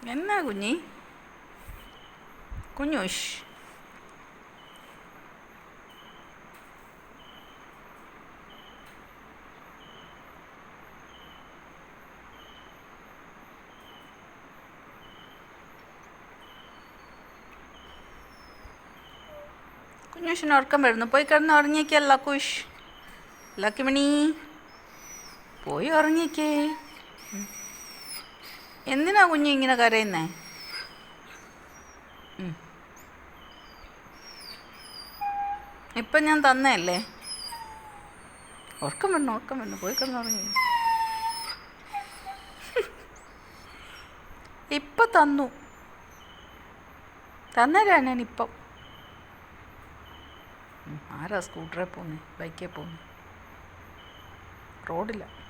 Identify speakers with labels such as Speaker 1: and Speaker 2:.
Speaker 1: എന്നാ കുഞ്ഞി കുഞ്ഞൂഷ് കുഞ്ഞൂഷിന് ഉറക്കം വരുന്നു. പോയി കിടന്ന് ഉറങ്ങിയേക്കല്ല കുഷ്. ലക്കിമണി പോയി ഉറങ്ങിക്കേ. എന്തിനാ കുഞ്ഞു ഇങ്ങനെ കരയുന്നേ? ഇപ്പം ഞാൻ തന്നല്ലേ. ഉറക്കം വരണം പോയി കിടന്നുറങ്ങി. ഇപ്പം തന്നേരാ ഞാനിപ്പം. ആരാ സ്കൂട്ടറിൽ പോകുന്നേ? ബൈക്കിൽ പോകുന്നേ? റോഡില്ല.